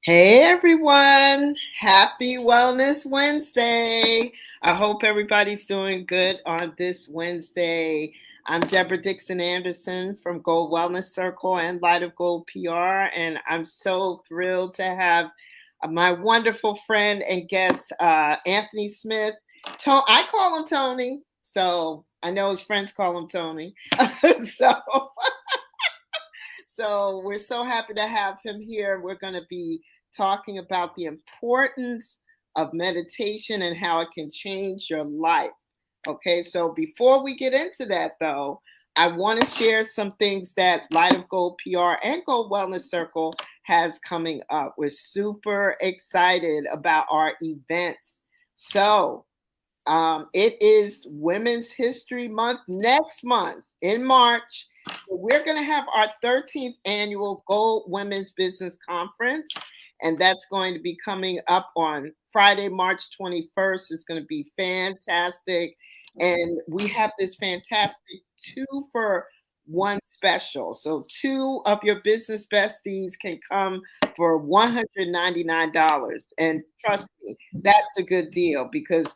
Hey everyone, happy Wellness Wednesday. I hope everybody's doing good on this Wednesday. I'm Debra Dixon-Anderson from Gold Wellness Circle and Light of Gold PR, and I'm so thrilled to have my wonderful friend and guest, Anthony Smith. I call him Tony, so I know his friends call him Tony. so, so we're so happy to have him here. We're going to be talking about the importance of meditation and how it can change your life. Okay, so before we get into that, though, I want to share some things that Light of Gold PR and Gold Wellness Circle has coming up. We're super excited about our events. So, it is Women's History Month next month in March. So we're going to have our 13th annual Gold Women's Business Conference, and that's going to be coming up on Friday, March 21st. It's going to be fantastic. And we have this fantastic 2-for-1 special. So 2 of your business besties can come for $199. And trust me, that's a good deal because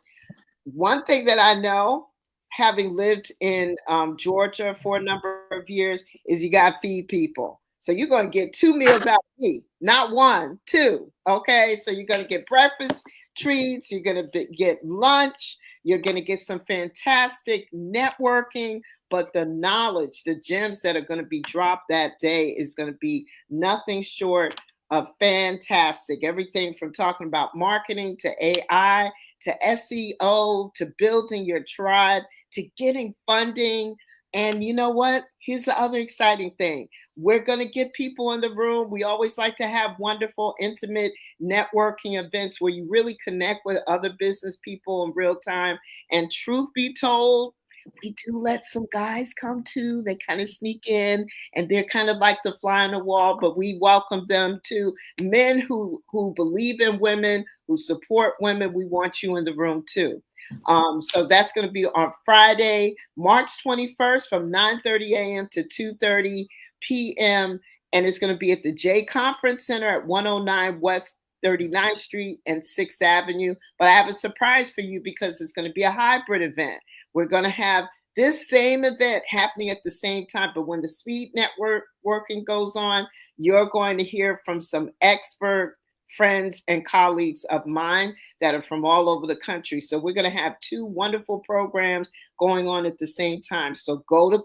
one thing that I know, having lived in Georgia for a number of years, is you got to feed people. So you're going to get 2 meals out of me, not 1, 2. Okay, so you're going to get breakfast treats, you're going to get lunch, you're going to get some fantastic networking, but the knowledge, the gems that are going to be dropped that day is going to be nothing short of fantastic. Everything from talking about marketing to AI to SEO, to building your tribe, to getting funding. And you know what? Here's the other exciting thing. We're going to get people in the room. We always like to have wonderful, intimate networking events where you really connect with other business people in real time. And truth be told, we do let some guys come too. They kind of sneak in and they're kind of like the fly on the wall, but we welcome them too. Men who believe in women, who support women, we want you in the room too. So that's going to be on Friday, March 21st from 9:30 a.m. to 2:30 p.m. And it's going to be at the J Conference Center at 109 West 39th Street and 6th Avenue. But I have a surprise for you because it's going to be a hybrid event. We're going to have this same event happening at the same time, but when the speed networking goes on, you're going to hear from some expert friends and colleagues of mine that are from all over the country. So we're going to have 2 wonderful programs going on at the same time. So go to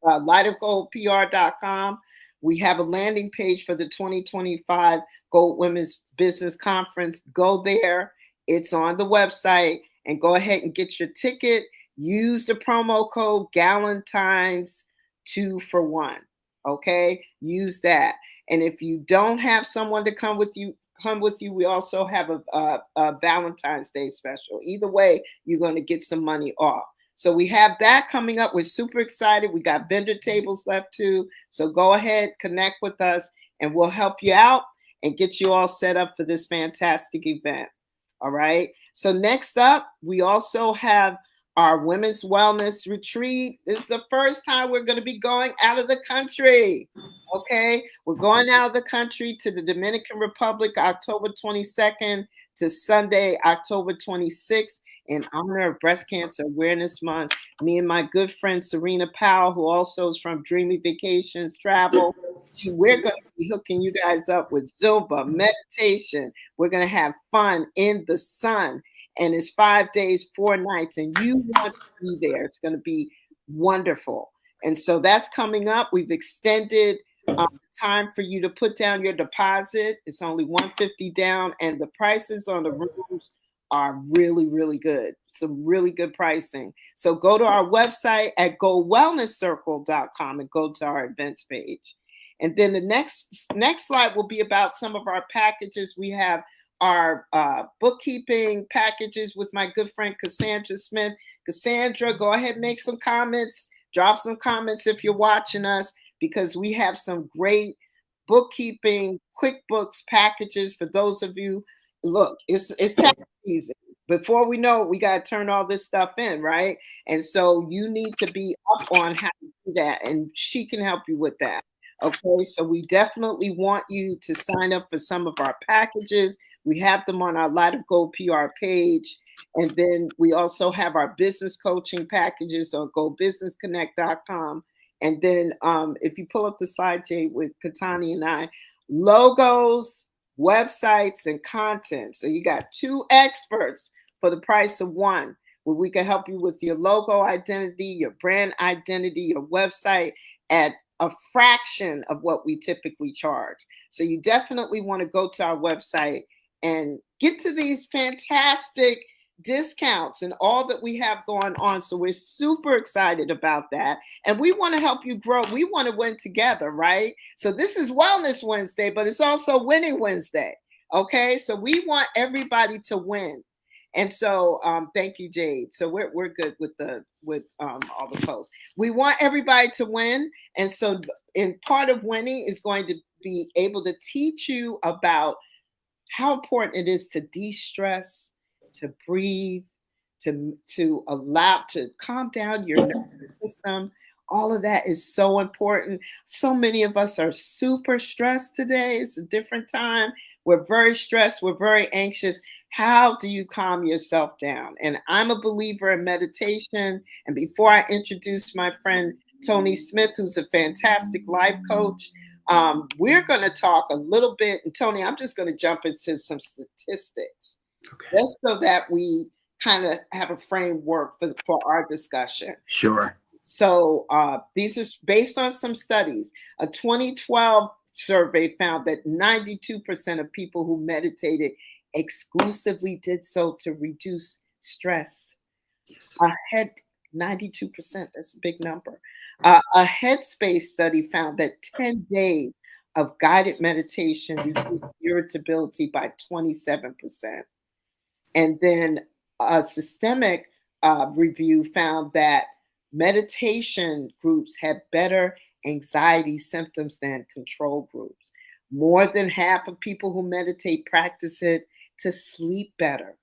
lightofgoldpr.com. We have a landing page for the 2025 Gold Women's Business Conference. Go there. It's on the website. And go ahead and get your ticket. Use the promo code Galentine's 2-for-1. Okay, use that. And if you don't have someone to come with you. We also have a Valentine's Day special. Either way, you're going to get some money off. So we have that coming up. We're super excited. We got vendor tables left too. So go ahead, connect with us, and we'll help you out and get you all set up for this fantastic event. All right. So next up, we also have our Women's Wellness Retreat. It's the first time we're going to be going out of the country. Okay. We're going out of the country to the Dominican Republic, October 22nd to Sunday, October 26th, in honor of Breast Cancer Awareness Month. Me and my good friend Serena Powell, who also is from Dreamy Vacations Travel, we're going to be hooking you guys up with Zumba, meditation. We're going to have fun in the sun. And it's 5 days, 4 nights, and you want to be there. It's going to be wonderful. And so that's coming up. We've extended time for you to put down your deposit. It's only $150 down, and the prices on the rooms are really, really good. Some really good pricing. So go to our website at gowellnesscircle.com and go to our events page. And then the next slide will be about some of our packages. We have our bookkeeping packages with my good friend Cassandra Smith. Cassandra, go ahead and make some comments. Drop some comments if you're watching us, because we have some great bookkeeping, QuickBooks packages for those of you. Look, it's tax season. Before we know it, we got to turn all this stuff in, right? And so you need to be up on how to do that, and she can help you with that. Okay, so we definitely want you to sign up for some of our packages. We have them on our Light of Gold PR page. And then we also have our business coaching packages on gobusinessconnect.com. And then if you pull up the slide, Jay, with Katani and I, logos, websites, and content. So you got two experts for the price of one, where we can help you with your logo identity, your brand identity, your website at a fraction of what we typically charge. So you definitely want to go to our website and get to these fantastic discounts and all that we have going on. So we're super excited about that. And we want to help you grow. We want to win together, right? So this is Wellness Wednesday, but it's also Winning Wednesday. Okay. So we want everybody to win. And so thank you, Jade. So we're good with all the posts. We want everybody to win. And so in part of winning is going to be able to teach you about how important it is to de-stress, to breathe, to allow to calm down your nervous system. All of that is so important. So many of us are super stressed today. It's a different time. We're very stressed. We're very anxious. How do you calm yourself down? And I'm a believer in meditation. And before I introduce my friend Tony Smith, who's a fantastic life coach, we're going to talk a little bit. And Tony, I'm just going to jump into some statistics, just so that we kind of have a framework for our discussion. Sure. So these are based on some studies. A 2012 survey found that 92% of people who meditated exclusively did so to reduce stress. Yes. 92%, that's a big number. A Headspace study found that 10 days of guided meditation reduced irritability by 27%. And then a systemic review found that meditation groups had better anxiety symptoms than control groups. More than half of people who meditate practice it to sleep better.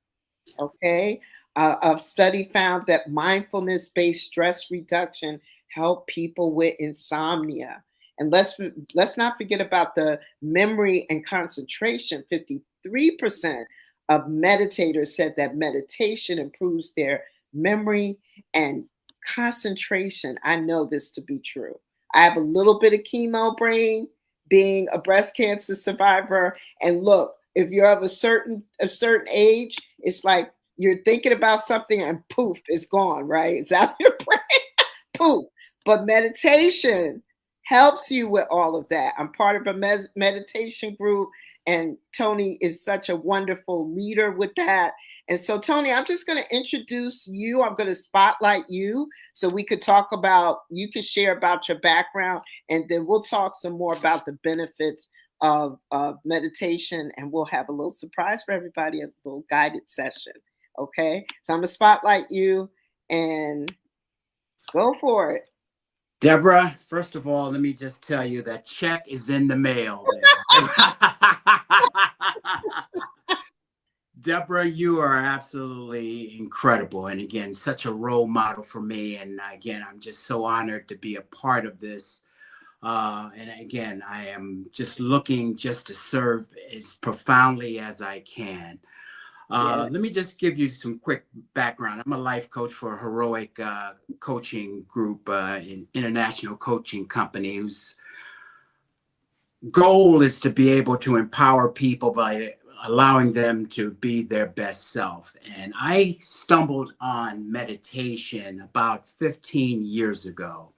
Okay. A study found that mindfulness-based stress reduction helped people with insomnia. And let's not forget about the memory and concentration. 53% of meditators said that meditation improves their memory and concentration. I know this to be true. I have a little bit of chemo brain, being a breast cancer survivor. And look, if you're of a certain age, it's like you're thinking about something and poof, it's gone, right? It's out of your brain. Poof. But meditation helps you with all of that. I'm part of a meditation group, and Tony is such a wonderful leader with that. And so, Tony, I'm just going to introduce you. I'm going to spotlight you so we could talk about, you could share about your background, and then we'll talk some more about the benefits of meditation, and we'll have a little surprise for everybody, a little guided session. Okay. So I'm going to spotlight you and go for it. Debra, first of all, let me just tell you that check is in the mail there. Debra, you are absolutely incredible. And again, such a role model for me. And again, I'm just so honored to be a part of this. And again, I am just looking just to serve as profoundly as I can. Let me just give you some quick background. I'm a life coach for a heroic coaching group, an international coaching company whose goal is to be able to empower people by allowing them to be their best self. And I stumbled on meditation about 15 years ago.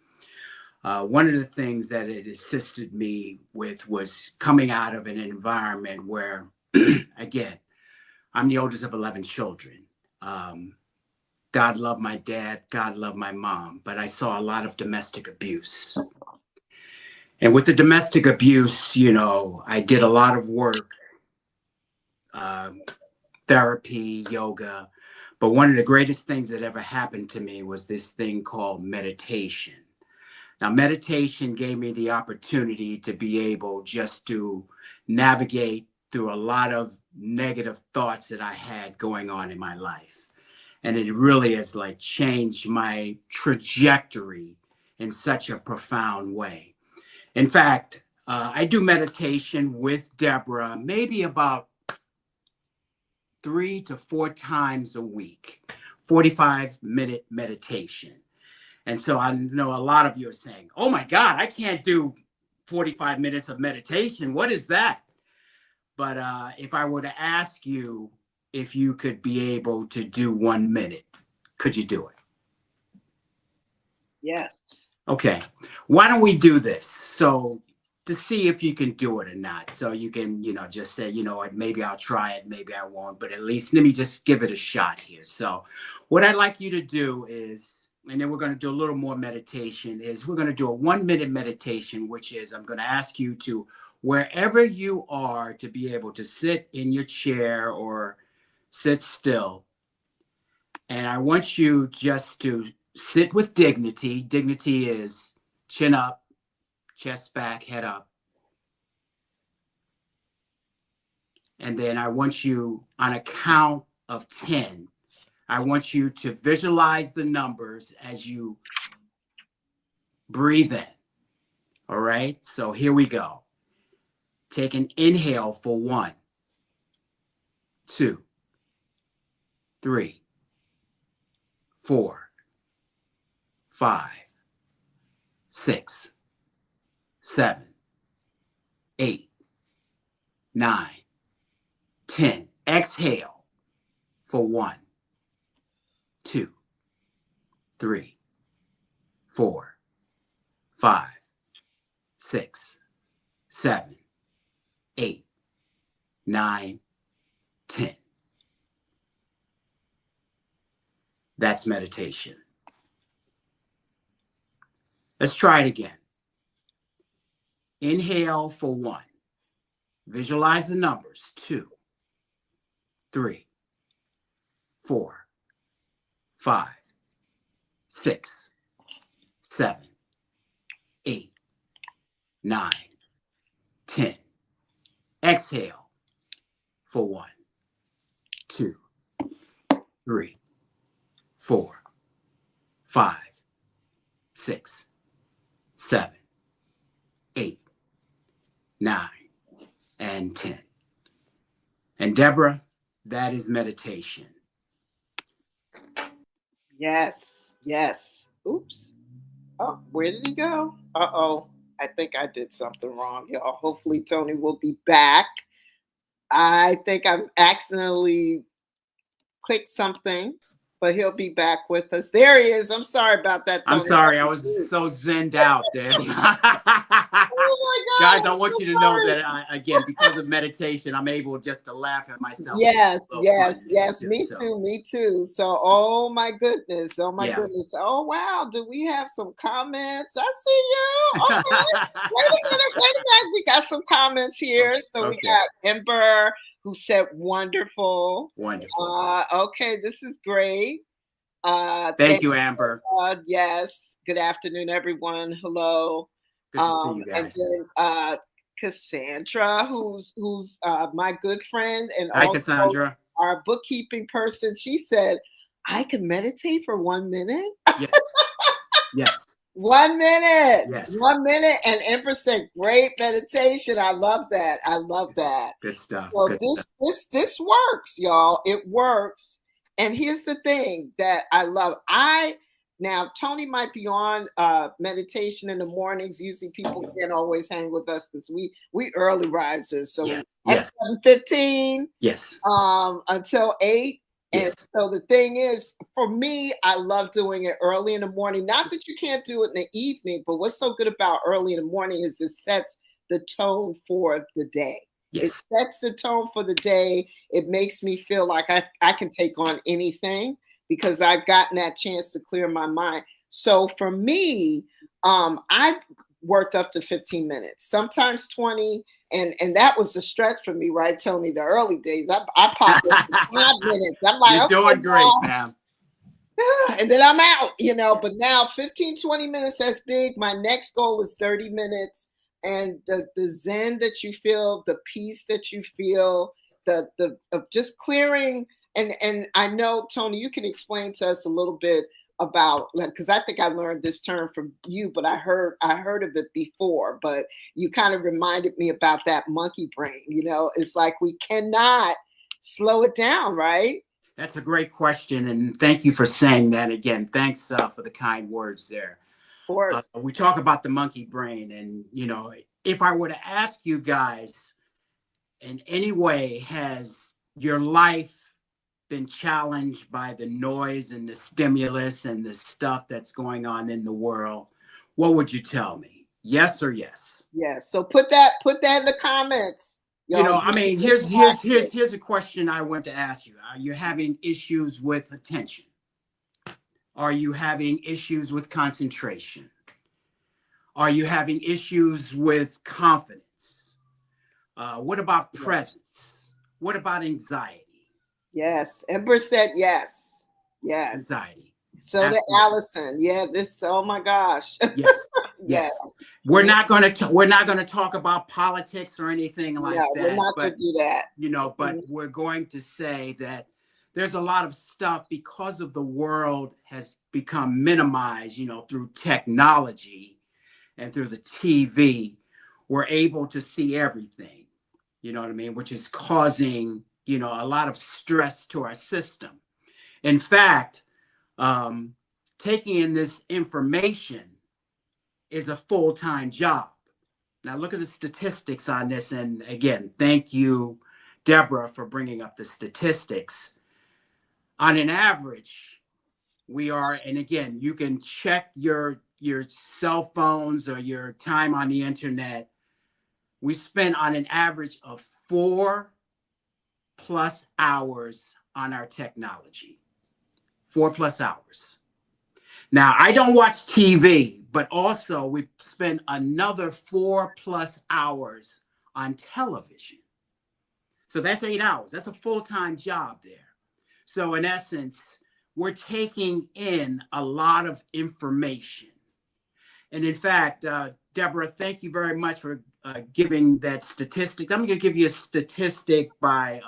One of the things that it assisted me with was coming out of an environment where, again, I'm the oldest of 11 children. God loved my dad, God loved my mom, but I saw a lot of domestic abuse. And with the domestic abuse, you know, I did a lot of work, therapy, yoga, but one of the greatest things that ever happened to me was this thing called meditation. Now, meditation gave me the opportunity to be able just to navigate through a lot of negative thoughts that I had going on in my life. And it really has like changed my trajectory in such a profound way. In fact, I do meditation with Debra maybe about 3 to 4 times a week, 45-minute meditation. And so I know a lot of you are saying, oh my God, I can't do 45 minutes of meditation. What is that? But if I were to ask you if you could be able to do 1 minute, could you do it? Yes. Okay. Why don't we do this? So to see if you can do it or not. So you can, just say, what, maybe I'll try it, maybe I won't, but at least let me just give it a shot here. So what I'd like you to do is, and then we're going to do a little more meditation, is we're going to do a 1 minute meditation, which is I'm going to ask you to, wherever you are, to be able to sit in your chair or sit still. And I want you just to sit with dignity. Dignity is chin up, chest back, head up. And then I want you, on a count of 10, I want you to visualize the numbers as you breathe in. All right? So here we go. Take an inhale for 1, 2, 3, 4, 5, 6, 7, 8, 9, 10. Exhale for 1, 2, 3, 4, 5, 6, 7, 8, 9, 10. That's meditation. Let's try it again. Inhale for 1. Visualize the numbers. 2, 3, 4, 5, 6, 7, 8, 9, 10. Exhale for 1, 2, 3, 4, 5, 6, 7, 8, 9, and 10. And Debra, that is meditation. Yes. Yes. Oops. Oh, where did he go? Uh-oh. I think I did something wrong. Y'all, hopefully Tony will be back. I think I accidentally clicked something, but he'll be back with us. There he is. I'm sorry about that, Tony. I'm sorry, I was so zenned out there. Oh my God. Guys, I want you to know that, again, because of meditation, I'm able just to laugh at myself. Yes, yes, yes. Too, Me so. too, me too. So, oh my goodness. Oh my Yeah. goodness. Oh, wow. Do we have some comments? I see you. Okay. Wait a minute. We got some comments here. So we got Ember, who said wonderful. Wonderful. Okay, this is great. Thank you, Amber. Yes. Good afternoon, everyone. Hello. Good to see you guys. And then Cassandra, who's my good friend and Hi, also Cassandra. Our bookkeeping person. She said, I can meditate for 1 minute. Yes. Yes. 1 minute. Yes. 1 minute. And Empress said, great meditation. I love that. I love that. Good stuff. So Good this works, y'all. It works. And here's the thing that I love. Now, Tony might be on meditation in the mornings. Usually people can't always hang with us because we early risers. So yes. At 7:15 yes. Until 8. Yes. And so the thing is, for me, I love doing it early in the morning. Not that you can't do it in the evening, but what's so good about early in the morning is it sets the tone for the day. Yes. It sets the tone for the day. It makes me feel like I can take on anything because I've gotten that chance to clear my mind. So for me, I've worked up to 15 minutes, sometimes 20. And that was the stretch for me, right, Tony? The early days, I popped in 5 minutes. I'm like, you're doing great, ma'am. And then I'm out, But now 15, 20 minutes, that's big. My next goal is 30 minutes. And the zen that you feel, the peace that you feel, the of just clearing. And I know, Tony, you can explain to us a little bit about, because I think I learned this term from you, but I heard of it before, but you kind of reminded me about that monkey brain. It's like we cannot slow it down, right? That's a great question, and thank you for saying that again. Thanks for the kind words there. Of course. We talk about the monkey brain, and if I were to ask you guys, in any way, has your life been challenged by the noise and the stimulus and the stuff that's going on in the world, what would you tell me? Yes or yes? Yes. So put that in the comments. I mean, here's a question I want to ask you. Are you having issues with attention? Are you having issues with concentration? Are you having issues with confidence? What about presence? What about anxiety? Yes. Ember said yes. Yes. Anxiety. So did Allison. Yeah. Oh my gosh. Yes. Yes. We're not going to talk about politics or anything like that. We're not going to do that. But we're going to say that there's a lot of stuff, because of the world has become minimized, through technology and through the TV. We're able to see everything, you know what I mean, which is causing, a lot of stress to our system. In fact, taking in this information is a full-time job. Now look at the statistics on this. And again, thank you, Debra, for bringing up the statistics. On an average, we are, and again, you can check your cell phones or your time on the internet. We spend on an average of 4+ hours on our technology. 4+ hours. Now, I don't watch TV, but also we spend another 4+ hours on television. So that's 8 hours. That's a full-time job there. So in essence, we're taking in a lot of information. And in fact, Debra, thank you very much for giving that statistic. I'm going to give you a statistic by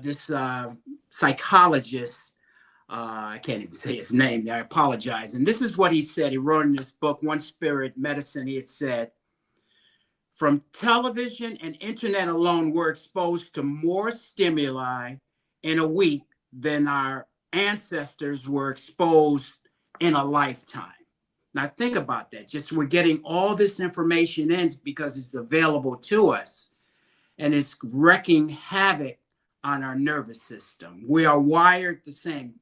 this psychologist. I can't even say his name. I apologize. And this is what he said. He wrote in this book, One Spirit Medicine. He had said, from television and internet alone, we're exposed to more stimuli in a week than our ancestors were exposed in a lifetime. Now think about that. Just we're getting all this information in because it's available to us, and it's wreaking havoc on our nervous system. We are wired the same.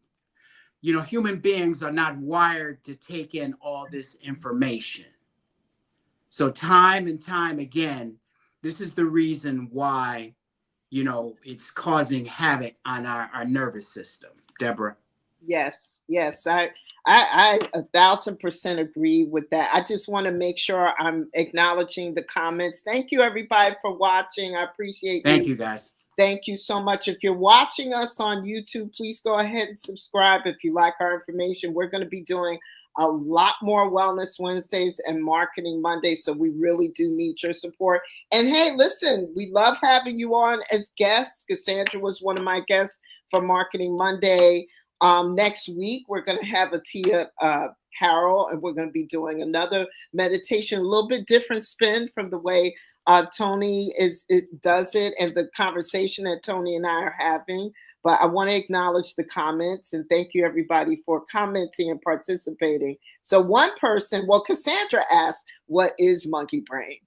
Human beings are not wired to take in all this information. So time and time again, this is the reason why, it's causing havoc on our nervous system. Debra? Yes. I 1,000% agree with that. I just want to make sure I'm acknowledging the comments. Thank you, everybody, for watching. I appreciate you. Thank you, guys. Thank you so much. If you're watching us on YouTube, please go ahead and subscribe if you like our information. We're going to be doing a lot more Wellness Wednesdays and Marketing Mondays, so we really do need your support. And hey, listen, we love having you on as guests. Cassandra was one of my guests for Marketing Monday. Next week, we're going to have Atia Harrell, and we're going to be doing another meditation, a little bit different spin from the way Tony does it and the conversation that Tony and I are having. But I want to acknowledge the comments and thank you, everybody, for commenting and participating. So one person, Cassandra asked, what is monkey brain?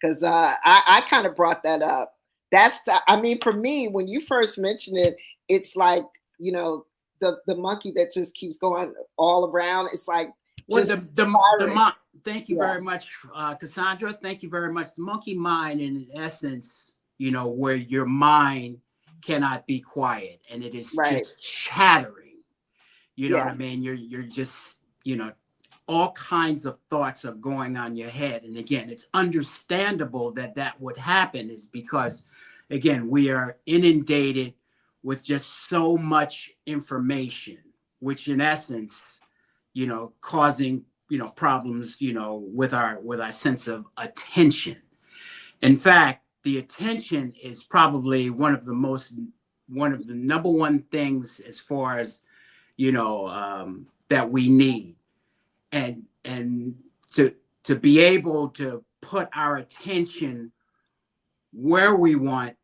Because I kind of brought that up. For me, when you first mentioned it, it's like, the monkey that just keeps going all around. It's like, thank you very much, Cassandra. Thank you very much. The monkey mind, in essence, where your mind cannot be quiet and it is just chattering. You know what I mean? You're just, all kinds of thoughts are going on your head. And again, it's understandable that would happen, is because, again, we are inundated with just so much information, which in essence, causing, problems, with our sense of attention. In fact, the attention is probably one of the most one of the number one things as far as, that we need. And to be able to put our attention where we want,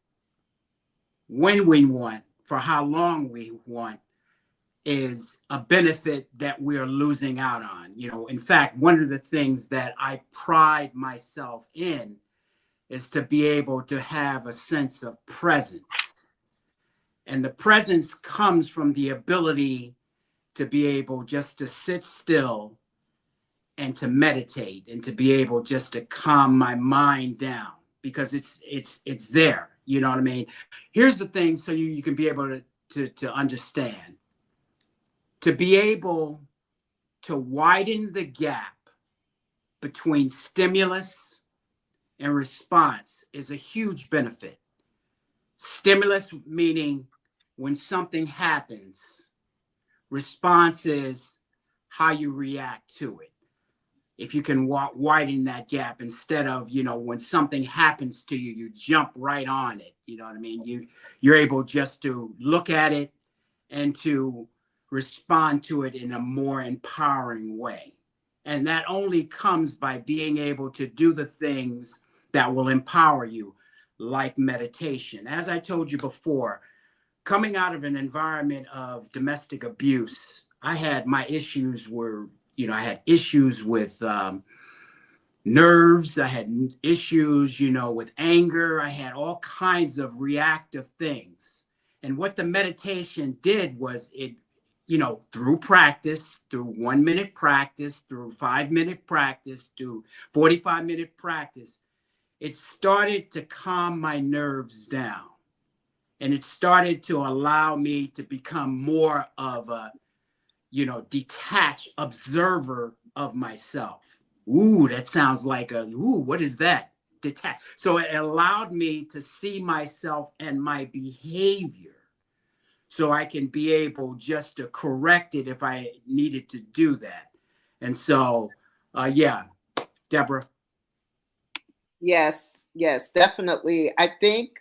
when we want, for how long we want, is a benefit that we're losing out on. In fact, one of the things that I pride myself in is to be able to have a sense of presence. And the presence comes from the ability to be able just to sit still and to meditate, and to be able just to calm my mind down, because it's there. You know what I mean? Here's the thing, so you can be able to understand. To be able to widen the gap between stimulus and response is a huge benefit. Stimulus meaning when something happens, response is how you react to it. If you can widen that gap, instead of, when something happens to you, you jump right on it. You know what I mean? You're able just to look at it and to respond to it in a more empowering way. And that only comes by being able to do the things that will empower you, like meditation. As I told you before, coming out of an environment of domestic abuse, I had my issues were, I had issues with nerves. I had issues, with anger. I had all kinds of reactive things. And what the meditation did was it, through practice, through 1 minute practice, through 5 minute practice, through 45-minute practice, it started to calm my nerves down. And it started to allow me to become more of a, detached observer of myself. Ooh, that sounds like what is that? Detached. So it allowed me to see myself and my behavior, so I can be able just to correct it if I needed to do that. And so, yeah, Deborah. Yes, definitely. I think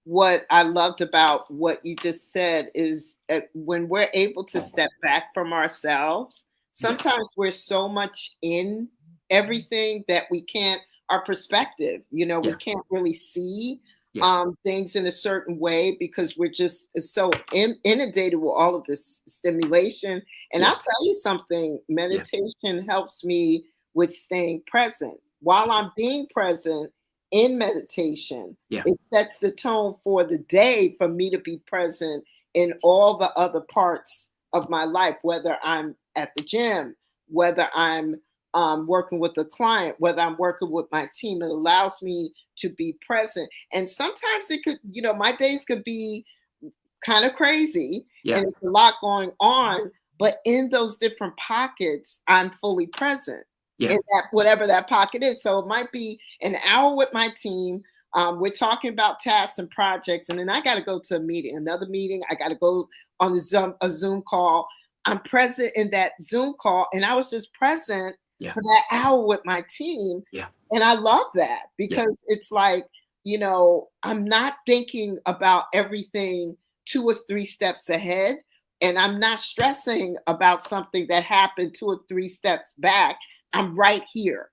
what I loved about what you just said is when we're able to step back from ourselves, sometimes we're so much in everything that we can't, our perspective, we can't really see things in a certain way, because we're just so inundated with all of this stimulation. And I'll tell you something, meditation helps me with staying present. While I'm being present in meditation, it sets the tone for the day for me to be present in all the other parts of my life, whether I'm at the gym, whether I'm working with a client, whether I'm working with my team. It allows me to be present. And sometimes it could, my days could be kind of crazy and it's a lot going on, but in those different pockets, I'm fully present. In that, whatever that pocket is. So it might be an hour with my team. We're talking about tasks and projects, and then I got to go to a meeting, another meeting. I got to go on a Zoom call. I'm present in that Zoom call, and I was just present for that hour with my team. And I love that, because it's like, I'm not thinking about everything 2 or 3 steps ahead, and I'm not stressing about something that happened 2 or 3 steps back. I'm right here.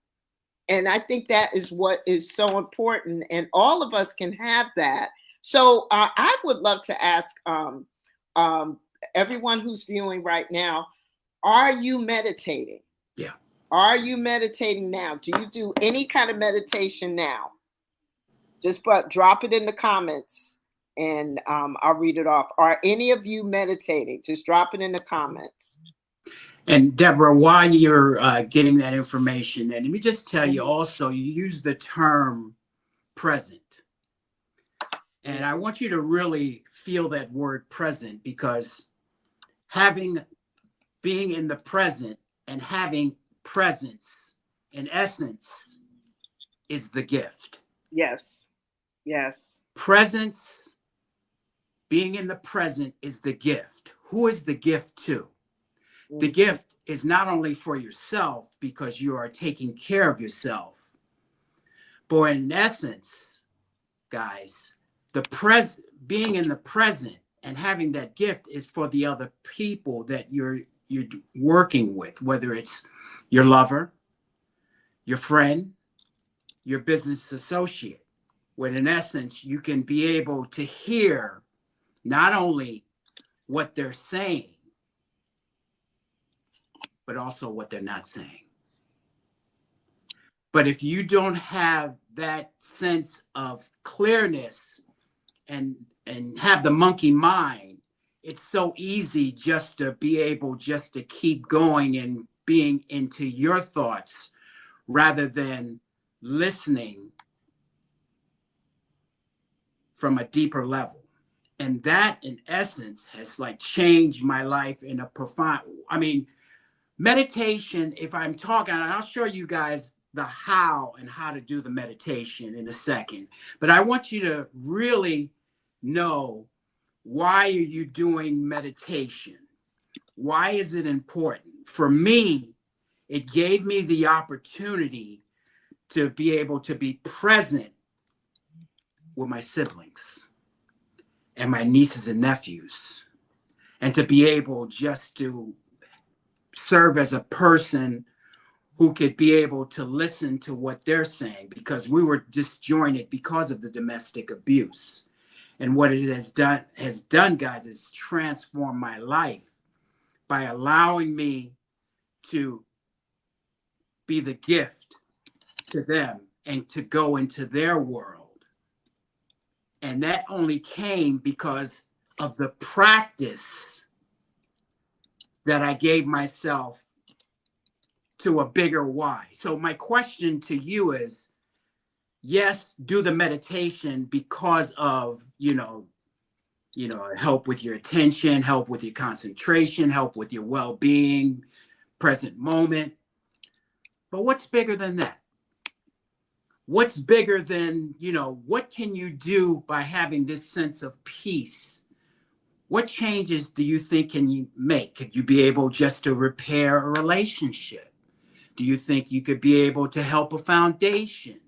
And I think that is what is so important. And all of us can have that. So I would love to ask everyone who's viewing right now, are you meditating? Are you meditating now? Do you do any kind of meditation now? Just drop it in the comments and I'll read it off. Are any of you meditating? Just drop it in the comments. And Deborah, while you're getting that information, and let me just tell you also, you use the term present. And I want you to really feel that word present, because being in the present and having presence, in essence, is the gift. Yes. Presence, being in the present, is the gift. Who is the gift to? The gift is not only for yourself, because you are taking care of yourself, but in essence, guys, being in the present and having that gift is for the other people that you're working with, whether it's your lover, your friend, your business associate, when in essence you can be able to hear not only what they're saying, but also what they're not saying. But if you don't have that sense of clearness and have the monkey mind, it's so easy just to be able just to keep going and being into your thoughts rather than listening from a deeper level. And that in essence has like changed my life in a profound, I mean, meditation, if I'm talking, and I'll show you guys the how and how to do the meditation in a second, but I want you to really know, why are you doing meditation? Why is it important? For me, it gave me the opportunity to be able to be present with my siblings and my nieces and nephews, and to be able just to serve as a person who could be able to listen to what they're saying, because we were disjointed because of the domestic abuse. And what it has done, guys, is transform my life by allowing me to be the gift to them and to go into their world. And that only came because of the practice that I gave myself to a bigger why. So my question to you is, yes, do the meditation because of, help with your attention, help with your concentration, help with your well-being, present moment. But what's bigger than that? What's bigger than, what can you do by having this sense of peace? What changes do you think can you make? Could you be able just to repair a relationship? Do you think you could be able to help a foundation?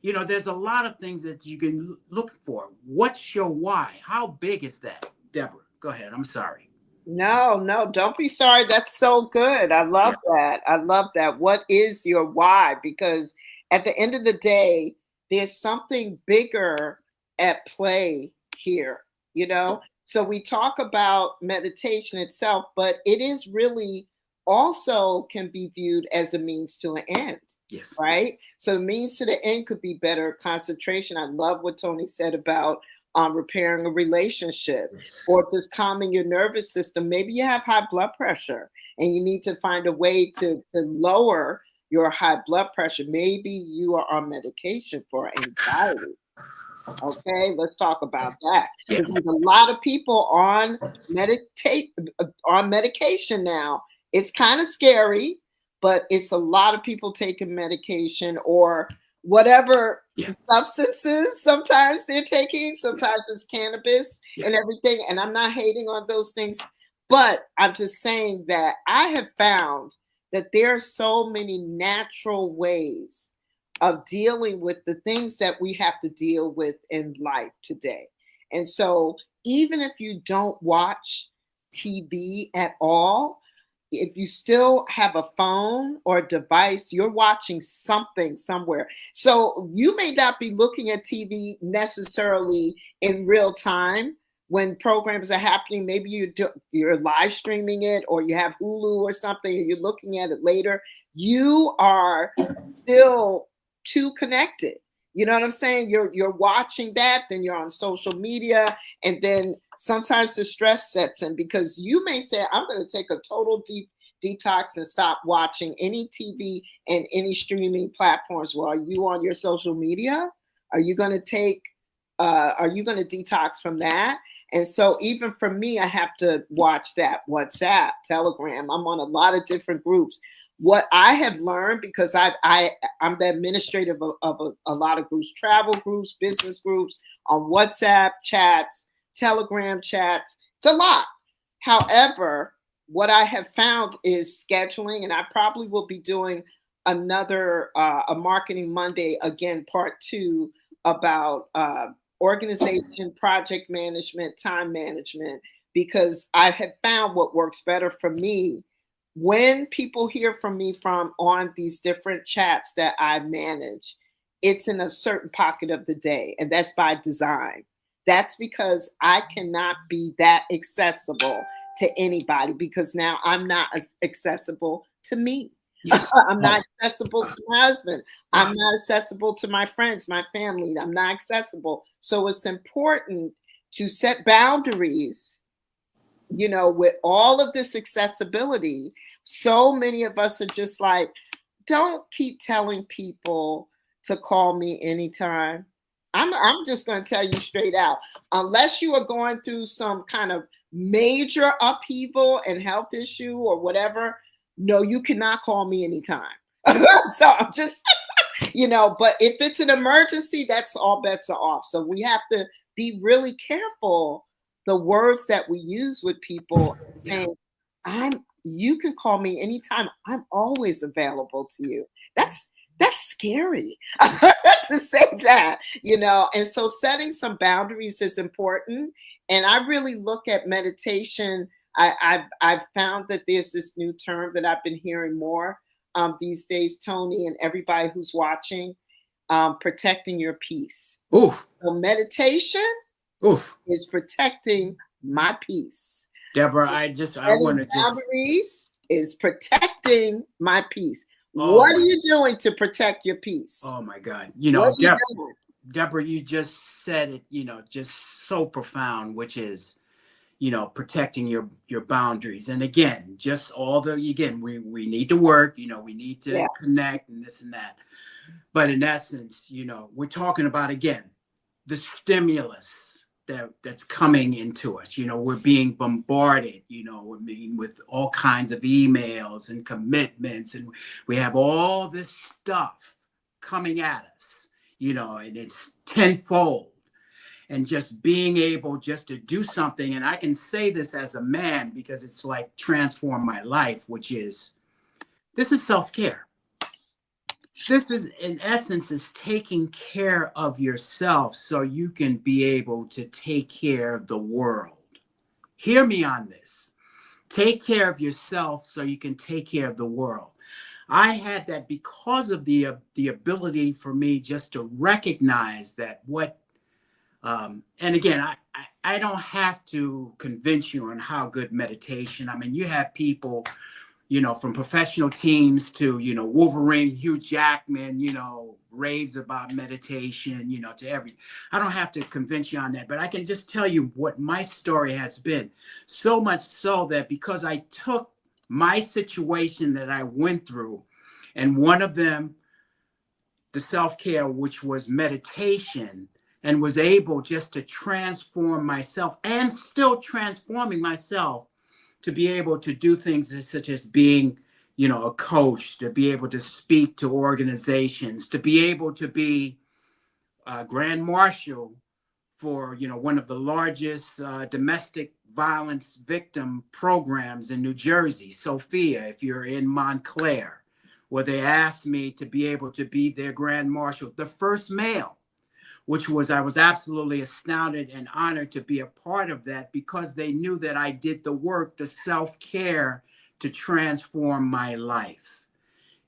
There's a lot of things that you can look for. What's your why? How big is that? Deborah, go ahead. I'm sorry. No, don't be sorry. That's so good. I love that. I love that. What is your why? Because at the end of the day, there's something bigger at play here, So we talk about meditation itself, but it is really also can be viewed as a means to an end. Yes. Right? So the means to the end could be better concentration. I love what Tony said about repairing a relationship, Yes. or just calming your nervous system. Maybe you have high blood pressure and you need to find a way to lower your high blood pressure. Maybe you are on medication for anxiety. Okay, let's talk about that. Because there's a lot of people on medication now. It's kind of scary, but it's a lot of people taking medication or whatever substances sometimes they're taking. Sometimes it's cannabis and everything. And I'm not hating on those things, but I'm just saying that I have found that there are so many natural ways of dealing with the things that we have to deal with in life today. And so even if you don't watch TV at all, if you still have a phone or a device, you're watching something somewhere. So you may not be looking at TV necessarily in real time when programs are happening. Maybe you're live streaming it, or you have Hulu or something and you're looking at it later. You are still too connected. You know what I'm saying? You're watching that, then you're on social media, and then sometimes the stress sets in because you may say, I'm going to take a total detox and stop watching any TV and any streaming platforms. Well, are you on your social media? Are you going to detox from that? And so even for me, I have to watch that. WhatsApp, Telegram. I'm on a lot of different groups. What I have learned, because I'm the administrator of a lot of groups, travel groups, business groups, on WhatsApp chats, Telegram chats. It's a lot. However, what I have found is scheduling, and I probably will be doing another a Marketing Monday, again, part 2, about organization, project management, time management, because I had found what works better for me when people hear from me from on these different chats that I manage. It's in a certain pocket of the day, and that's by design. That's because I cannot be that accessible to anybody because now I'm not as accessible to me. Yes. I'm Oh, not accessible to my husband. wow. I'm not accessible to my friends, my family. I'm not accessible. So it's important to set boundaries, with all of this accessibility. So many of us are just like, don't keep telling people to call me anytime. I'm just going to tell you straight out. Unless you are going through some kind of major upheaval and health issue or whatever, no, you cannot call me anytime. So I'm just, but if it's an emergency, that's all bets are off. So we have to be really careful the words that we use with people, Yeah. saying, you can call me anytime. I'm always available to you. That's scary to say that, and so setting some boundaries is important. And I really look at meditation. I've found that there's this new term that I've been hearing more these days, Tony, and everybody who's watching, protecting your peace. Ooh, So meditation ooh. is protecting my peace. Deborah, I want Setting to just, boundaries is protecting my peace. oh What are my, you doing to protect your peace? oh my God. What are you doing? Deborah, you just said it, just so profound, which is, protecting your boundaries. And again, just we need to work, we need to Yeah, connect and this and that. But in essence, we're talking about, again, the stimulus that's coming into us. We're being bombarded, with all kinds of emails and commitments, and we have all this stuff coming at us, and it's tenfold. And just being able just to do something, and I can say this as a man because it's like transformed my life, which is, this is self-care. This is, in essence, is taking care of yourself so you can be able to take care of the world. Hear me on this. Take care of yourself so you can take care of the world. I had that because of the ability for me just to recognize that and again, I don't have to convince you on how good meditation. I mean, you have people, from professional teams to, Wolverine, Hugh Jackman, raves about meditation, to everything. I don't have to convince you on that, but I can just tell you what my story has been. So much so that because I took my situation that I went through, and one of them, the self-care, which was meditation, and was able just to transform myself and still transforming myself to be able to do things such as being, a coach, to be able to speak to organizations, to be able to be a grand marshal for, one of the largest domestic violence victim programs in New Jersey, Sophia, if you're in Montclair, where they asked me to be able to be their grand marshal, the first male, I was absolutely astounded and honored to be a part of that because they knew that I did the work, the self-care to transform my life.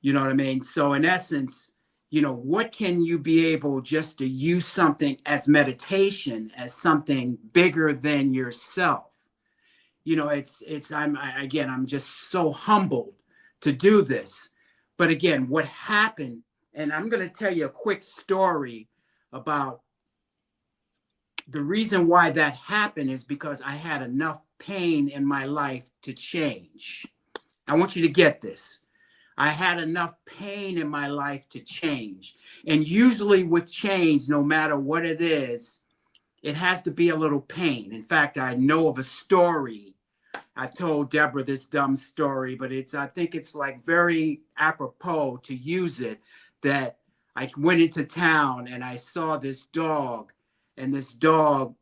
You know what I mean? So in essence, what can you be able just to use something as meditation, as something bigger than yourself? I'm just so humbled to do this. But again, what happened, and I'm going to tell you a quick story about the reason why that happened is because I had enough pain in my life to change. I want you to get this. I had enough pain in my life to change. And usually with change, no matter what it is, it has to be a little pain. In fact, I know of a story. I told Deborah this dumb story, but I think it's like very apropos to use it, that I went into town and I saw this dog, and this dog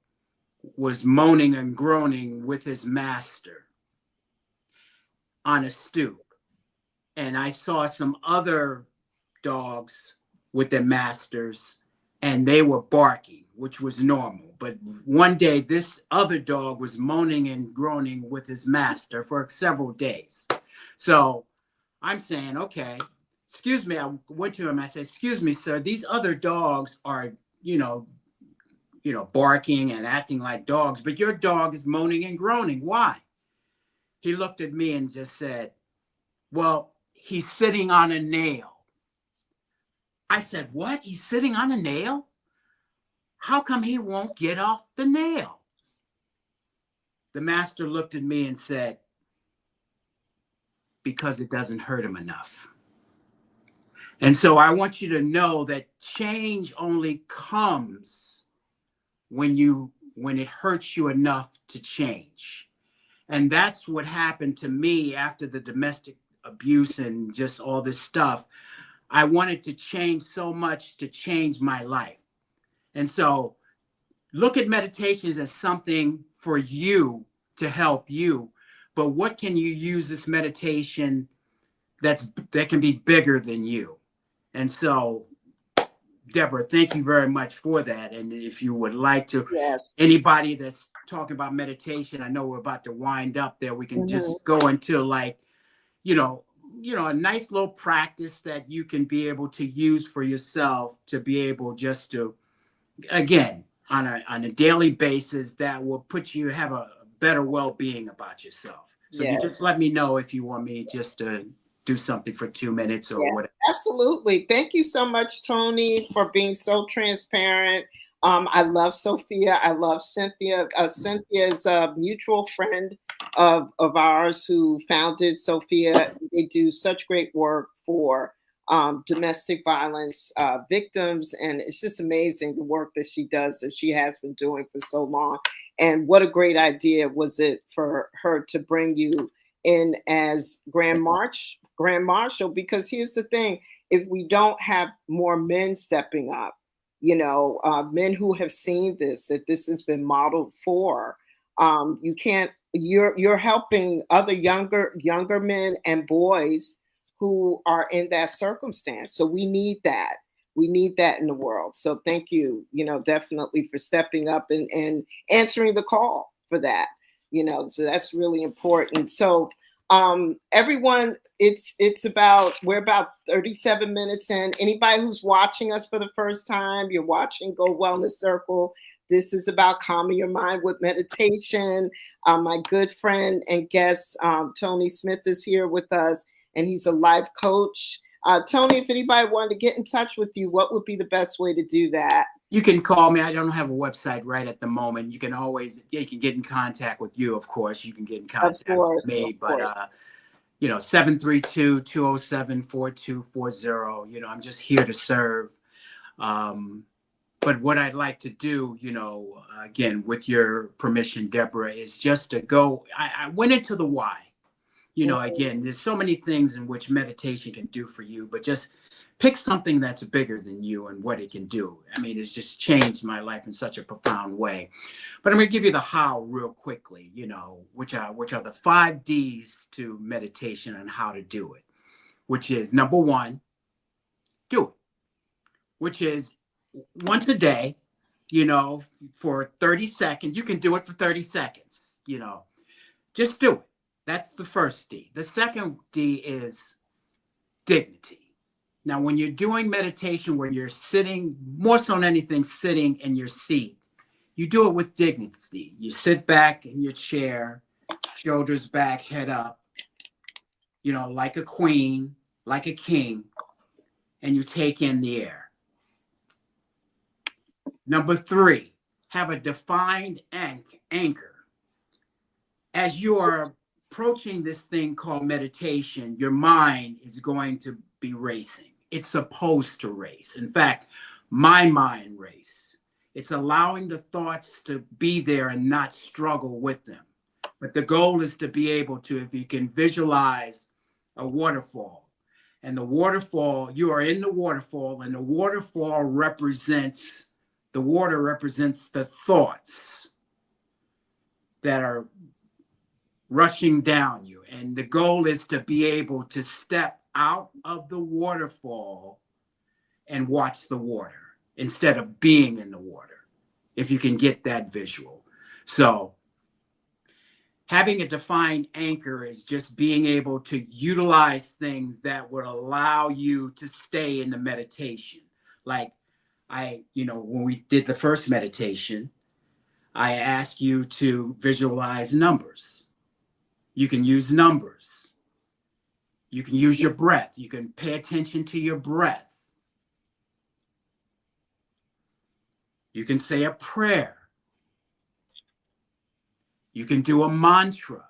was moaning and groaning with his master on a stoop. And I saw some other dogs with their masters, and they were barking, which was normal. But one day, this other dog was moaning and groaning with his master for several days. So I'm saying, okay, excuse me. I went to him. I said, excuse me, sir. These other dogs are, barking and acting like dogs, but your dog is moaning and groaning. Why? He looked at me and just said, well, he's sitting on a nail. I said, what? He's sitting on a nail? How come he won't get off the nail? The master looked at me and said, because it doesn't hurt him enough. And so I want you to know that change only comes when it hurts you enough to change. And that's what happened to me after the domestic abuse and just all this stuff. I wanted to change so much to change my life. And so look at meditations as something for you to help you. But what can you use this meditation that can be bigger than you? And so, Deborah, thank you very much for that. And if you would like to, Yes. anybody that's talking about meditation, I know we're about to wind up there. We can just go into like, a nice little practice that you can be able to use for yourself to be able just to, again, on a daily basis that will put you have a better well-being about yourself. So you just let me know if you want me just to do something for 2 minutes or whatever. Absolutely. Thank you so much, Tony, for being so transparent. I love Sophia. I love Cynthia. Cynthia is a mutual friend of ours who founded Sophia. They do such great work for domestic violence victims. And it's just amazing the work that she does, that she has been doing for so long. And what a great idea was it for her to bring you in as Grand Marshal, because here's the thing, if we don't have more men stepping up, men who have seen this, that this has been modeled for, you're helping other younger men and boys who are in that circumstance. So we need that. We need that in the world. So thank you, definitely for stepping up and answering the call for that. So that's really important. So everyone, we're about 37 minutes in. Anybody who's watching us for the first time, you're watching Go Wellness Circle. This is about calming your mind with meditation. My good friend and guest, Tony Smith, is here with us, and he's a life coach. Tony, if anybody wanted to get in touch with you, what would be the best way to do that? You can call me. I don't have a website right at the moment. You can get in contact with you, of course. You can get in contact with me. But, 732-207-4240. I'm just here to serve. But what I'd like to do, again, with your permission, Deborah, is just to go. I went into the why. Again, there's so many things in which meditation can do for you, but just pick something that's bigger than you and what it can do. I mean, it's just changed my life in such a profound way. But I'm going to give you the how real quickly, which are the 5 D's to meditation and how to do it, which is number 1, do it, which is once a day, for 30 seconds. You can do it for 30 seconds, just do it. That's the first D. The second D is dignity. Now, when you're doing meditation, when you're sitting, more so than anything, sitting in your seat, you do it with dignity. You sit back in your chair, shoulders back, head up, like a queen, like a king, and you take in the air. Number 3, have a defined anchor. As you are approaching this thing called meditation, your mind is going to be racing. It's supposed to race. In fact, my mind race. It's allowing the thoughts to be there and not struggle with them. But the goal is to be able to, if you can visualize a waterfall, and the waterfall, you are in the waterfall, and the waterfall represents, the water represents the thoughts that are rushing down you. And the goal is to be able to step out of the waterfall and watch the water. instead of being in the water, if you can get that visual. So having a defined anchor is just being able to utilize things that would allow you to stay in the meditation. Like when we did the first meditation, I asked you to visualize numbers. You can use numbers. You can use your breath. You can pay attention to your breath. You can say a prayer. You can do a mantra.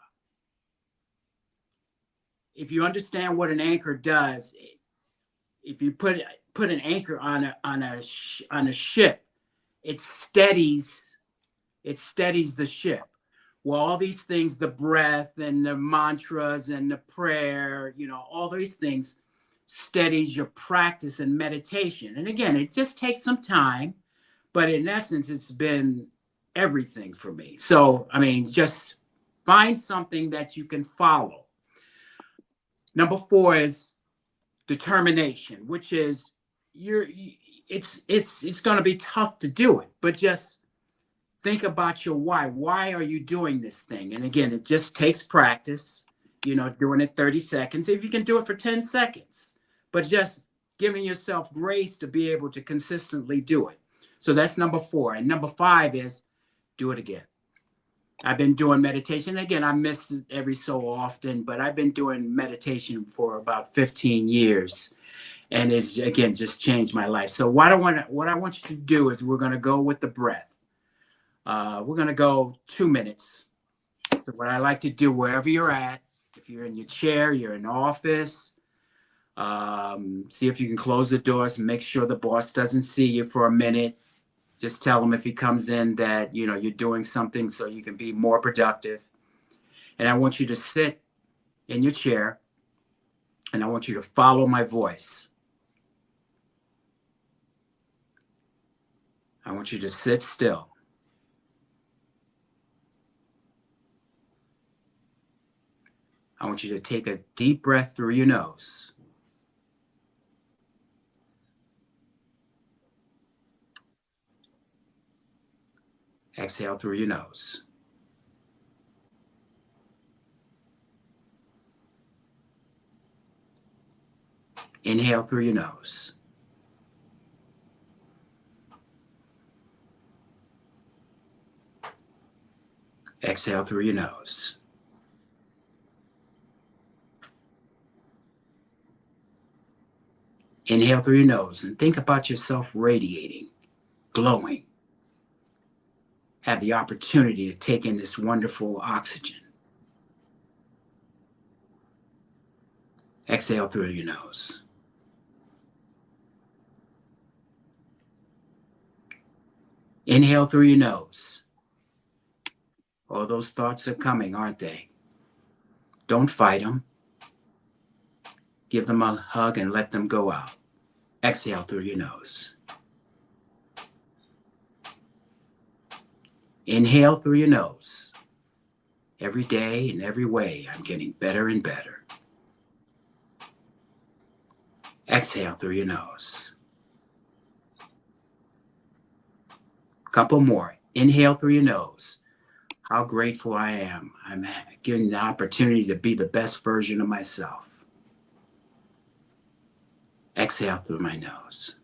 If you understand what an anchor does, if you put an anchor on a ship, it steadies the ship. Well, all these things, the breath and the mantras and the prayer, all these things steadies your practice and meditation. And again, it just takes some time, but in essence, it's been everything for me. So, just find something that you can follow. Number 4 is determination, which is it's going to be tough to do it, but just think about your why. Why are you doing this thing? And again, it just takes practice, doing it 30 seconds. If you can do it for 10 seconds, but just giving yourself grace to be able to consistently do it. So that's number 4. And number 5 is do it again. I've been doing meditation. Again, I miss it every so often, but I've been doing meditation for about 15 years. And it's, again, just changed my life. So what I want you to do is we're going to go with the breath. We're going to go 2 minutes. So what I like to do, wherever you're at, if you're in your chair, you're in the office, see if you can close the doors and make sure the boss doesn't see you for a minute. Just tell him if he comes in that, you're doing something so you can be more productive. And I want you to sit in your chair and I want you to follow my voice. I want you to sit still. I want you to take a deep breath through your nose. Exhale through your nose. Inhale through your nose. Exhale through your nose. Inhale through your nose and think about yourself radiating, glowing. Have the opportunity to take in this wonderful oxygen. Exhale through your nose. Inhale through your nose. All those thoughts are coming, aren't they? Don't fight them. Give them a hug and let them go out. Exhale through your nose. Inhale through your nose. Every day and every way, I'm getting better and better. Exhale through your nose. Couple more. Inhale through your nose. How grateful I am. I'm given the opportunity to be the best version of myself. Exhale through my nose.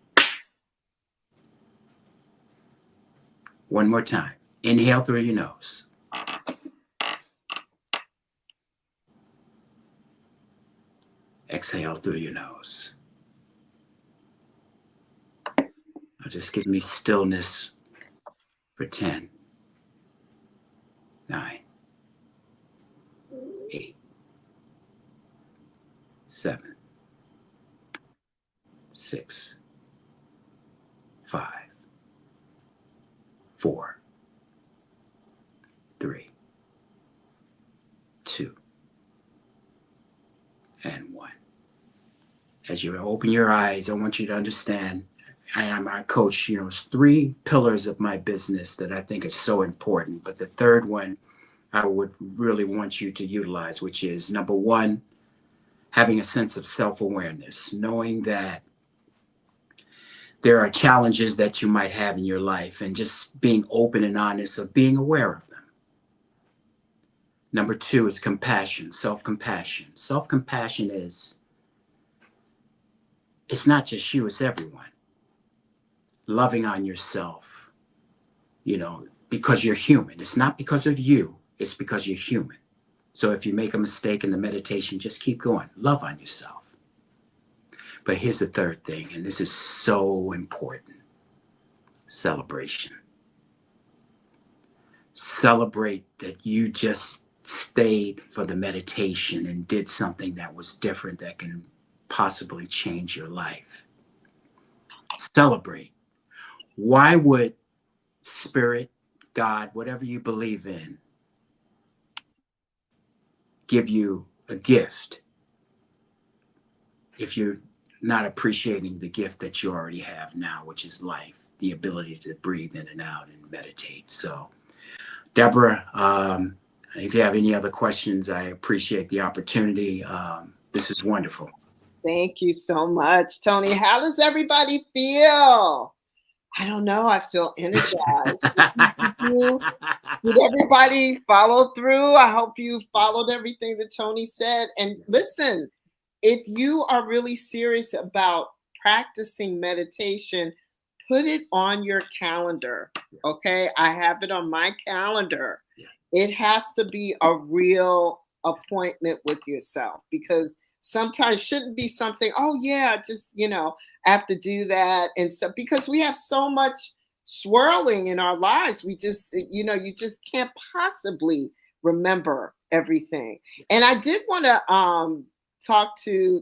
One more time. Inhale through your nose. Exhale through your nose. Now just give me stillness for 10, 9, 8, 7, 6, 5, 4, 3, 2, and 1. As you open your eyes, I want you to understand, I'm a coach, it's 3 pillars of my business that I think is so important. But the third one I would really want you to utilize, which is number 1, having a sense of self-awareness, knowing that there are challenges that you might have in your life, and just being open and honest of being aware of them. Number 2 is compassion, self-compassion. Self-compassion is, it's not just you, it's everyone. Loving on yourself, because you're human. It's not because of you, it's because you're human. So if you make a mistake in the meditation, just keep going. Love on yourself. But here's the third thing, and this is so important. Celebration. Celebrate that you just stayed for the meditation and did something that was different that can possibly change your life. Celebrate. Why would Spirit, God, whatever you believe in, give you a gift if you're not appreciating the gift that you already have now, which is life, the ability to breathe in and out and meditate? So, Debra, if you have any other questions, I appreciate the opportunity. This is wonderful. Thank you so much, Tony. How does everybody feel? I don't know. I feel energized. Did everybody follow through? I hope you followed everything that Tony said. And listen, if you are really serious about practicing meditation, put it on your calendar. Okay. I have it on my calendar. It has to be a real appointment with yourself, because sometimes shouldn't be something, oh yeah, just, I have to do that and stuff, because we have so much swirling in our lives. We just, you just can't possibly remember everything. And I did want to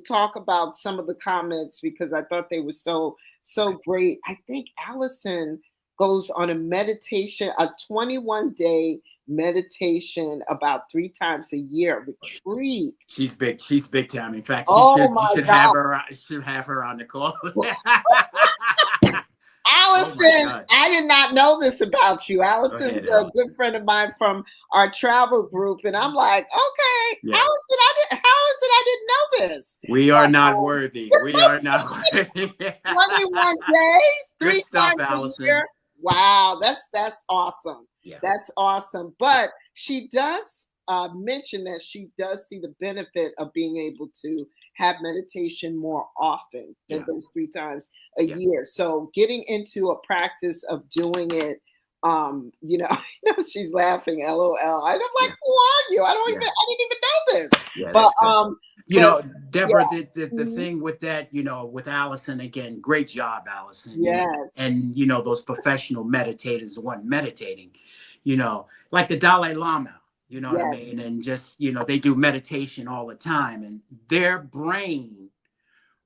talk about some of the comments, because I thought they were so great. I think Allison goes on a 21-day meditation about 3 times a year retreat. She's big time. In fact, you should have her on the call. Allison, I did not know this about you. Allison's a good friend of mine from our travel group, and I'm like, okay, yes. Allison, how is it I didn't know this? We are not worthy. We are not worthy. 21 days, 3 times Allison. a year. Wow, that's awesome. Yeah. That's awesome. But she does mention that she does see the benefit of being able to have meditation more often than those 3 times a year. So getting into a practice of doing it, she's laughing, LOL. I'm like, who are you? I didn't even know this. Yeah, but Debra, the thing with that, with Allison, again, great job, Allison. Yes. And those professional meditators, the one meditating, like the Dalai Lama. You know what I mean? And just, they do meditation all the time, and their brain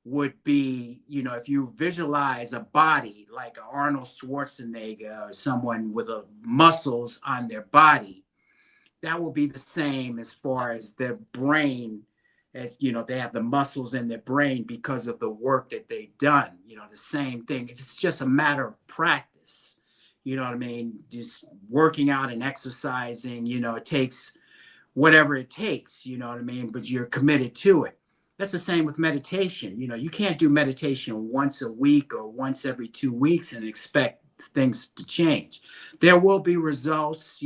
would be, if you visualize a body like Arnold Schwarzenegger or someone with muscles on their body, that will be the same as far as their brain, as, they have the muscles in their brain because of the work that they've done, the same thing. It's just a matter of practice. You know what I mean? Just working out and exercising, it takes whatever it takes, you know what I mean? But you're committed to it. That's the same with meditation. You can't do meditation once a week or once every 2 weeks and expect things to change. There will be results,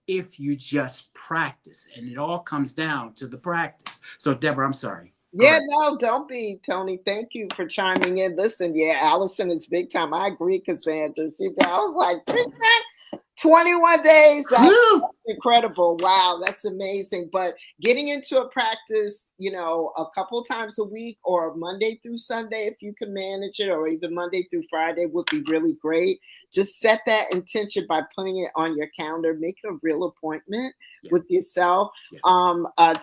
if you just practice. And it all comes down to the practice. So, Debra, I'm sorry. Yeah, no, don't be, Tony. Thank you for chiming in. Listen, Allison is big time. I agree, Cassandra. I was like, 21 days. That's incredible. Wow, that's amazing. But getting into a practice, a couple times a week or Monday through Sunday, if you can manage it, or even Monday through Friday would be really great. Just set that intention by putting it on your calendar. Make it a real appointment with yourself.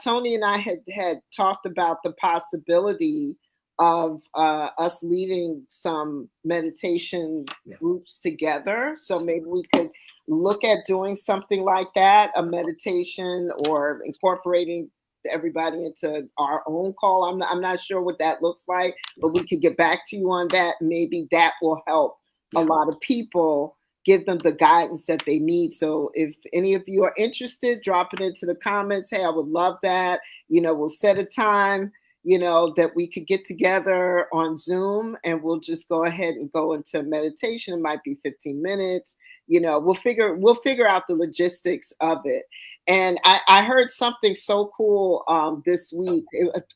Tony and I had talked about the possibility of us leading some meditation groups together. So maybe we could look at doing something like that, a meditation, or incorporating everybody into our own call. I'm not sure what that looks like, but we could get back to you on that. Maybe that will help a lot of people, give them the guidance that they need. So if any of you are interested, drop it into the comments. Hey, I would love that. We'll set a time, that we could get together on Zoom and we'll just go ahead and go into meditation. It might be 15 minutes. We'll figure out the logistics of it. And I heard something so cool this week.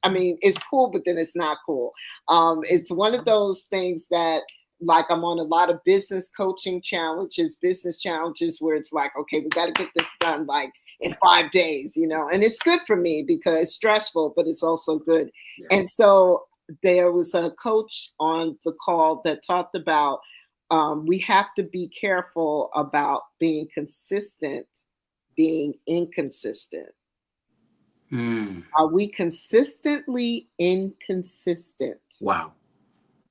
I mean, it's cool, but then it's not cool. It's one of those things that, like, I'm on a lot of business coaching challenges, business challenges where it's like, okay, we got to get this done like in 5 days, and it's good for me because it's stressful, but it's also good. Yeah. And so there was a coach on the call that talked about we have to be careful about being consistent, being inconsistent. Are we consistently inconsistent? Wow.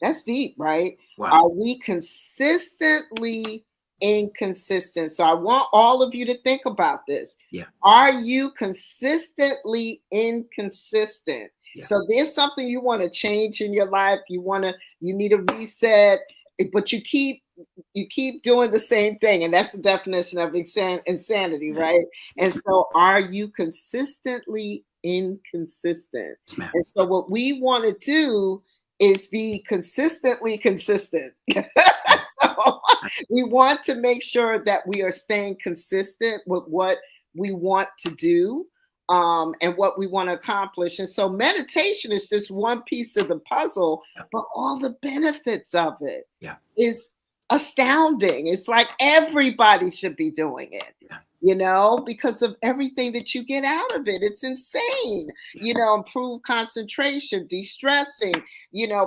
That's deep, right? Wow. Are we consistently inconsistent? So I want all of you to think about this. Yeah. Are you consistently inconsistent? Yeah. So there's something you want to change in your life. You need a reset, but you keep doing the same thing. And that's the definition of insanity, right? And so are you consistently inconsistent? And so what we want to do is be consistently consistent. So we want to make sure that we are staying consistent with what we want to do and what we want to accomplish. And so meditation is just one piece of the puzzle, but all the benefits of it is astounding. It's like everybody should be doing it. Because of everything that you get out of it. It's insane. Improve concentration, de-stressing.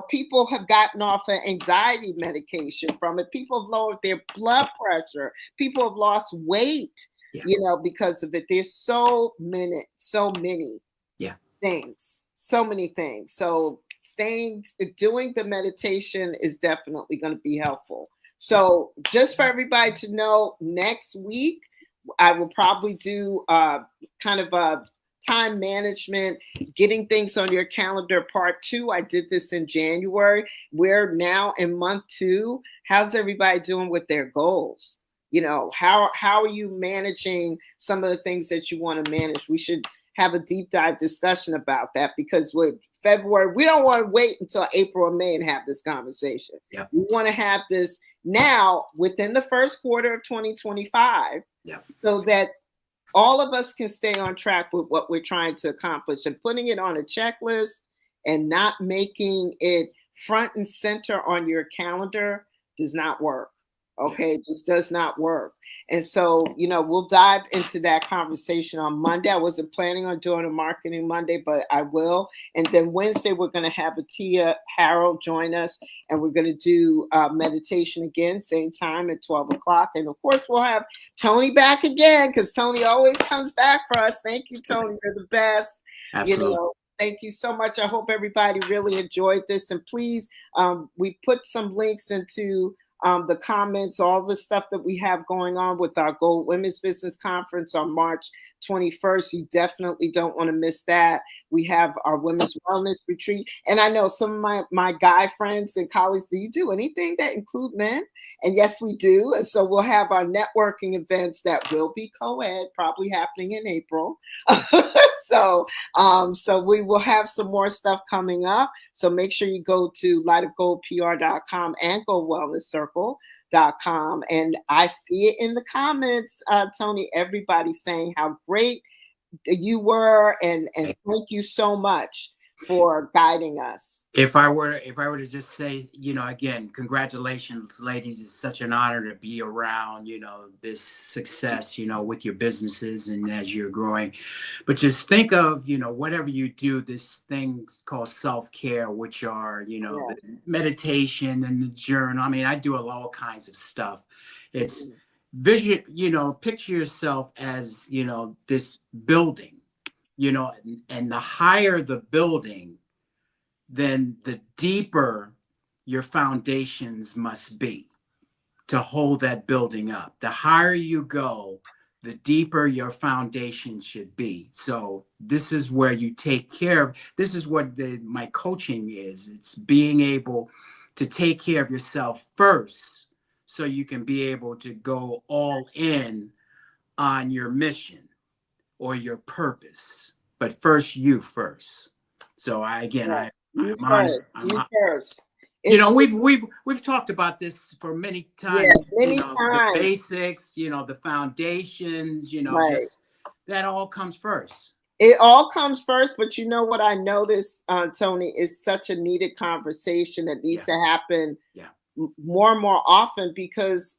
People have gotten off of anxiety medication from it. People have lowered their blood pressure. People have lost weight, because of it. There's so many things, so many things. So doing the meditation is definitely going to be helpful. So just for everybody to know, next week, I will probably do kind of a time management, getting things on your calendar part 2. I did this in January. We're now in month 2. How's everybody doing with their goals? How are you managing some of the things that you want to manage? We should have a deep dive discussion about that because with February, we don't want to wait until April or May and have this conversation. Yeah. We want to have this now within the first quarter of 2025 so that all of us can stay on track with what we're trying to accomplish. And putting it on a checklist and not making it front and center on your calendar does not work. Okay, it just does not work. And so, we'll dive into that conversation on Monday. I wasn't planning on doing a marketing Monday, but I will. And then Wednesday, we're going to have Atia Harold join us, and we're going to do meditation again, same time at 12 o'clock. And of course, we'll have Tony back again because Tony always comes back for us. Thank you, Tony. You're the best. Absolutely. Thank you so much. I hope everybody really enjoyed this. And please, we put some links into the comments, all the stuff that we have going on with our Gold Women's Business Conference on March 21st. You definitely don't want to miss that. We have our Women's Wellness Retreat. And I know some of my guy friends and colleagues, do you do anything that include men? And yes, we do. And so we'll have our networking events that will be co-ed, probably happening in April. So we will have some more stuff coming up. So make sure you go to lightofgoldpr.com and goldwellnesscircle.com. And I see it in the comments, Tony, everybody saying how great you were and thank you so much for guiding us. If I were to just say, again, congratulations, ladies. It's such an honor to be around, this success, with your businesses and as you're growing. But just think of, whatever you do, this thing called self-care, which are, the meditation and the journal. I mean, I do all kinds of stuff. It's vision, picture yourself as, this building. And the higher the building, then the deeper your foundations must be to hold that building up. The higher you go, the deeper your foundation should be. So this is where you take care of, this is what my coaching is. It's being able to take care of yourself first so you can be able to go all in on your mission or your purpose. But first, you first. So Yes. You I'm on. first. You first. You It's know, we've talked about this for many yeah, times. You many know, the times. basics. You know, the foundations. You know, Right. just that all comes first. It all comes first, but you know what I noticed, Tony, is such a needed conversation that needs Yeah. to happen Yeah. more and more often because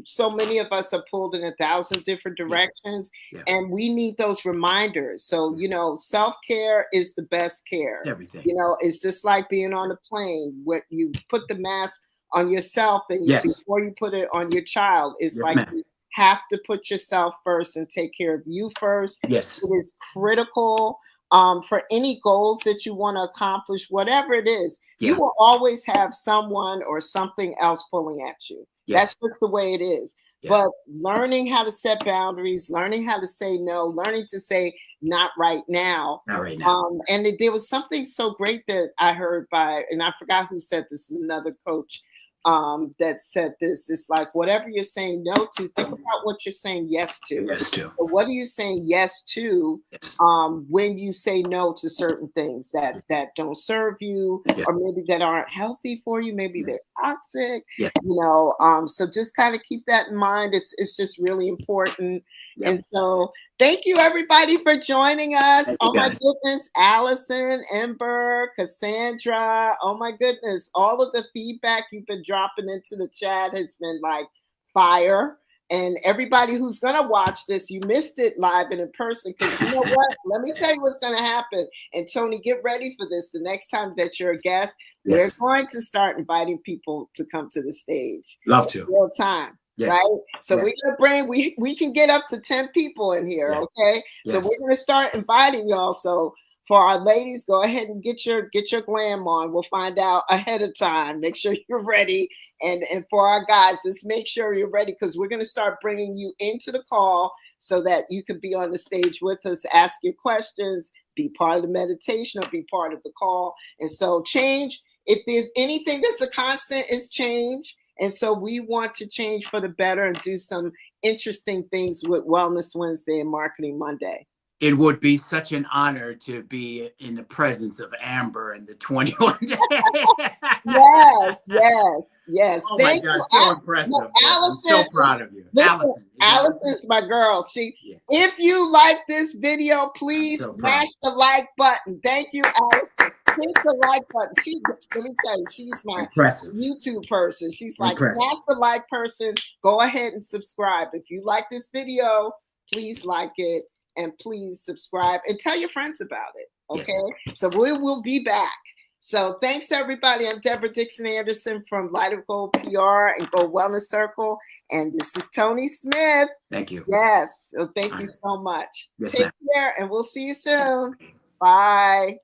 so many of us are pulled in 1,000 different Yeah. directions, Yeah. and we need those reminders. So, you know, self-care is the best care. It's everything. You know, it's just like being on a plane. What you put the mask on yourself and Yes. before you put it on your child, it's Yes, like ma'am. you have to put yourself first and take care of you first. Yes. It is critical for any goals that you want to accomplish, whatever it is. Yeah. You will always have someone or something else pulling at you. Yes. That's just the way it is. Yeah. But learning how to set boundaries, learning how to say no, learning to say not right now. Not right now. And there was something so great that I heard by, and I forgot who said this, another coach that said this. It's like whatever you're saying no to, think about what you're saying yes to. Yes, too. So what are you saying yes to Yes. when you say no to certain things that don't serve you, Yes. or maybe that aren't healthy for you, maybe Yes. they're toxic. Yes. You know, so just kind of keep that in mind. It's just really important. Yep. And so thank you everybody for joining us. Thank Oh you, my guys. goodness, Allison, Ember, Cassandra. Oh my goodness, all of the feedback you've been dropping into the chat has been like fire. And everybody who's going to watch this, you missed it live and in person, because you know what? Let me tell you what's going to happen. And Tony, get ready for this. The next time that you're a guest, Yes. we're going to start inviting people to come to the stage. Love to. Real time. Yes. Right? So Yes. we're gonna bring we can get up to 10 people in here, Yes. okay? So Yes. we're gonna start inviting y'all. So for our ladies, go ahead and get your glam on. We'll find out ahead of time. Make sure you're ready. And for our guys, just make sure you're ready, because we're gonna start bringing you into the call so that you can be on the stage with us, ask your questions, be part of the meditation, or be part of the call. And so change, if there's anything that's a constant, is change. And so we want to change for the better and do some interesting things with Wellness Wednesday and Marketing Monday. It would be such an honor to be in the presence of Amber and the 21 days. Yes. Oh Thank my God, you. so impressive. Allison, I'm so proud of you. Listen, Allison. Allison's my girl. If you like this video, please smash the like button. Thank you, Allison. Hit the like button. Let me tell you, she's my YouTube person. She's like, smash the like person. Go ahead and subscribe. If you like this video, please like it and please subscribe and tell your friends about it. Okay. Yes. So we will be back. So thanks everybody. I'm Debra Dixon-Anderson from Light of Gold PR and Gold Wellness Circle. And this is Tony Smith. Thank you. Yes. So thank you so much. Yes, Take care and we'll see you soon. Bye.